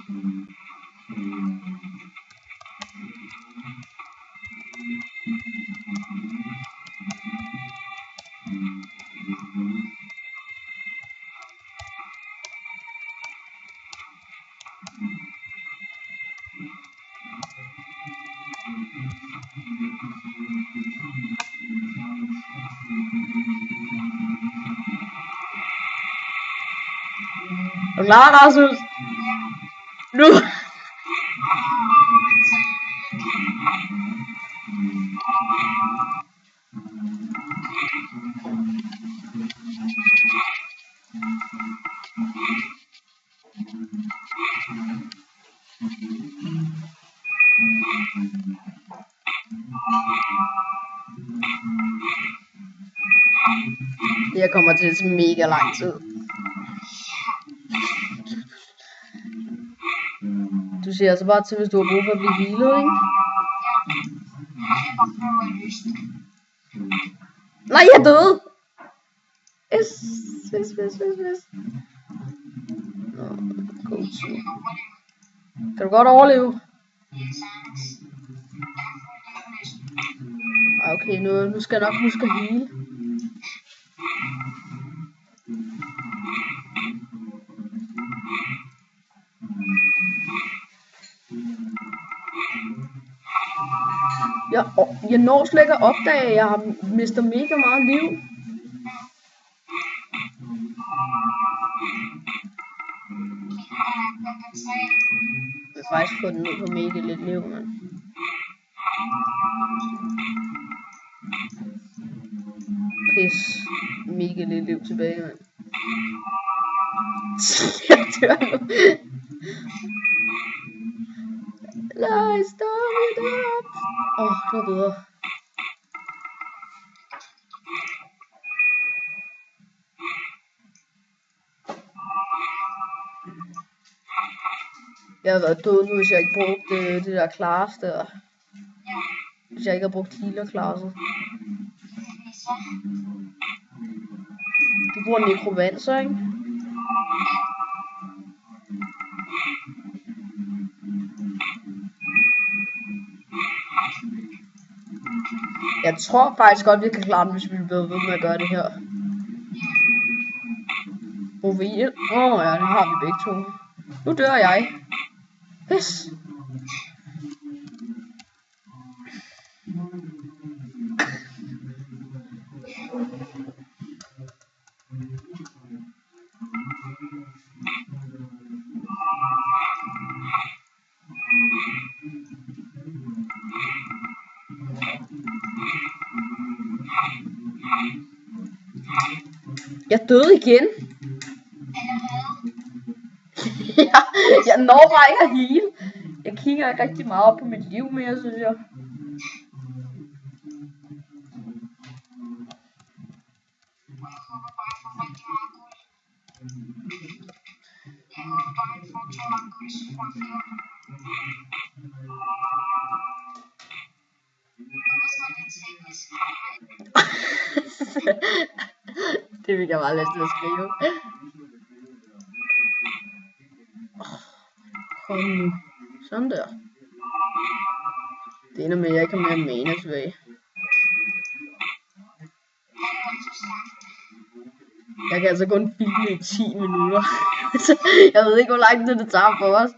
Er du klar, Rasmus? Nu! Jeg kommer til at tage mega lang tid. Du siger altså bare til, hvis du har brug for at blive healet, ikke? Nej, jeg døde! Yes. Nå, god tur. Kan du godt overleve? Okay, nu skal jeg nok huske at heal. Jeg når slet ikke at opdage, at jeg har mistet mega meget liv. Jeg har faktisk fået den ned på mega lidt liv, mand. Pis. Mega lidt liv tilbage, mand. Jeg dør nu. Nej, stop it up. Det var bedre. Jeg havde været død nu, hvis jeg ikke brugte det der class der. Hvis jeg ikke havde brugt healer-klasset. Du bruger nekromancer, ikke? Jeg tror faktisk godt, vi kan klare den, hvis vi bliver ved med at gøre det her. Rovil. Ja, det har vi begge to. Nu dør jeg. Pis. Jeg døde igen. Jeg når bare ikke at heal. Jeg kigger ikke rigtig meget op på mit liv mere, synes jeg. Det vil jeg bare lade til at skrive. Kom nu. Sådan der. Det ender med, at jeg ikke har mere mana tilbage. Jeg kan altså kun filme i 10 minutter. Jeg ved ikke, hvor lang tid det tager for os.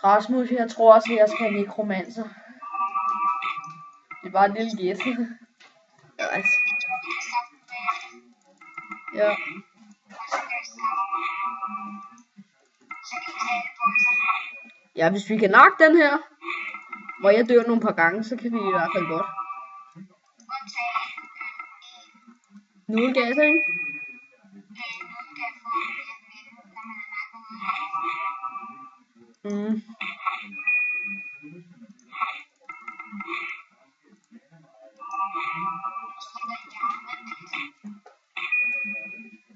Rasmus, jeg tror også, at jeg skal have nekromancer. Det er bare et lille gæt. Ja. Ja, hvis vi kan nakke den her, hvor jeg dør nogle par gange, så kan vi i hvert fald godt. Nudelgas, ikke?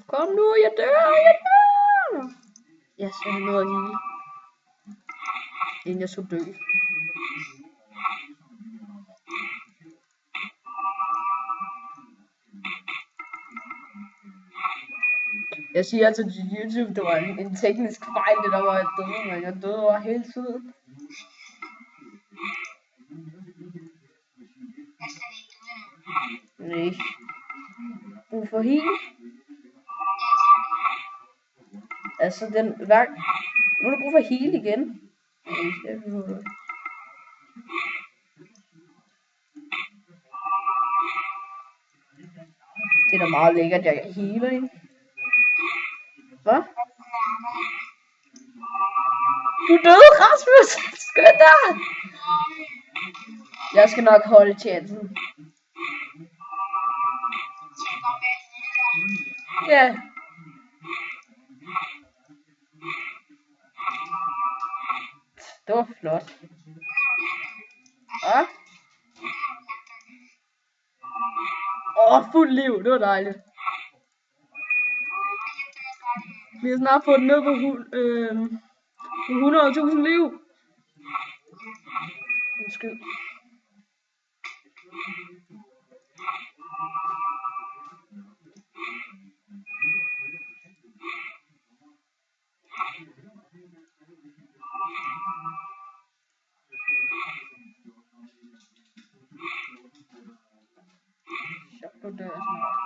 Kom nu, jeg dør! Jeg skal have noget at heale, inden jeg så dø. Jeg siger altså til YouTube, det var en teknisk fejl, det der var jeg døde, men jeg døde over hele tiden. Nej. Brug for heal. Altså den hver... Nu er der brug for heal igen. Nej, det behøver du ikke. Det er da meget lækkert, jeg healer ikke. Hvad? Du døde, Rasmus! Skynd dig! Jeg skal nok holde chancen. Ja. Det var flot. Ja. Fuld liv, det var dejligt. Vi har snart fået den ned på 100.000 liv. Undskyld. Du dør snart.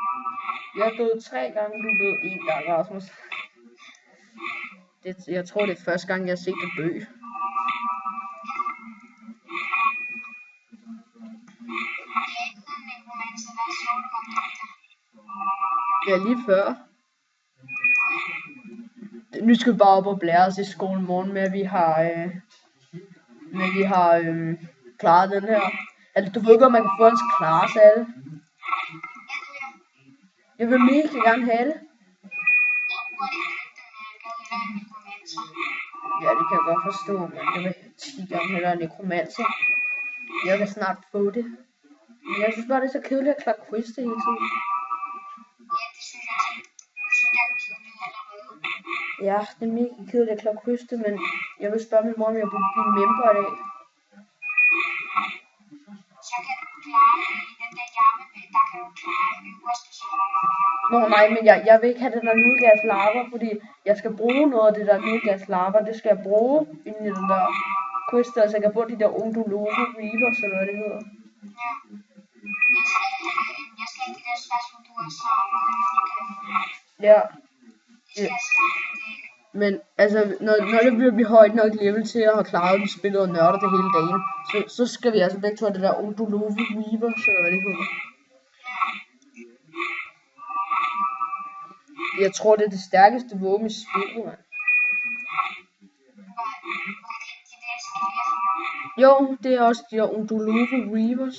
Jeg er død 3 gange, du er død 1 gang, Rasmus. Jeg tror, det er første gang, jeg har set dig dø. Ja, lige før. Nu skal vi bare op og blære os i skolen morgen med, at vi har, klaret den her. Altså, du ved godt, man kan få en klare alle. Jeg vil mega gerne have det. Ja, det kan jeg godt forstå, men jeg vil 10 gange hellere nekromancer. Jeg vil snart få det. Men jeg synes bare, det er så kedeligt at klare quiz det hele tiden. Ja, det er mega kedeligt at klare quiz det, men jeg vil spørge min mor, om jeg burde blive member i dag. Nå nej, men jeg vil ikke have den der nudelgas lava, fordi jeg skal bruge noget af det der nudelgas lava. Det skal jeg bruge inden i den der quiz der, så jeg kan få de der Undulove Reavers, eller hvad det hedder. Ja. Men altså, når det bliver vi højt nok level til at have klaret vi spillet og nørdet det hele dagen, så skal vi altså begge to have det der Undulove Reavers, eller hvad det hedder. Jeg tror, det er det stærkeste våben i spillet, mand. Jo, det er også de der Undulove Reavers.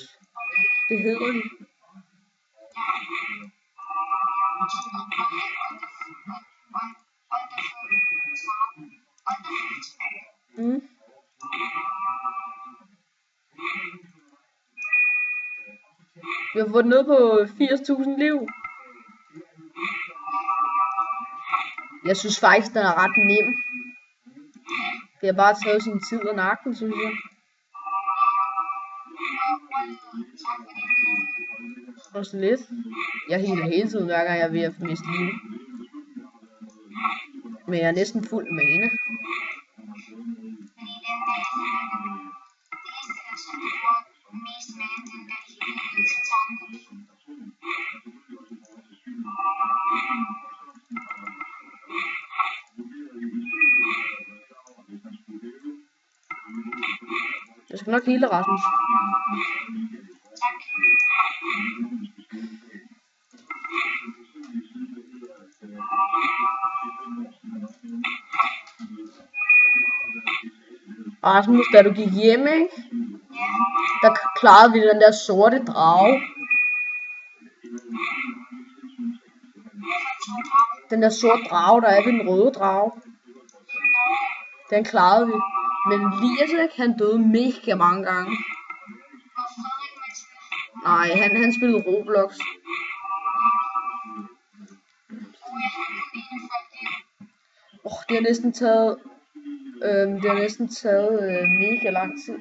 Det hedder de. Vi har fået ned på 80.000 liv. Jeg synes faktisk, den er ret nem. Det har bare taget sin tid og nakken, synes jeg. Også lidt. Jeg healer hele tiden, hver gang jeg er ved at miste liv. Men jeg er næsten fuld mana. Jeg skal nok heale Rasmus. Rasmus, da du gik hjem, ikke? Der klarede vi den der sorte drage. Den der sorte drage, der er ved den røde drage. Den klarede vi. Men Liasek, han døde mega mange gange. Nej, han spillede Roblox. Det har næsten taget mega lang tid.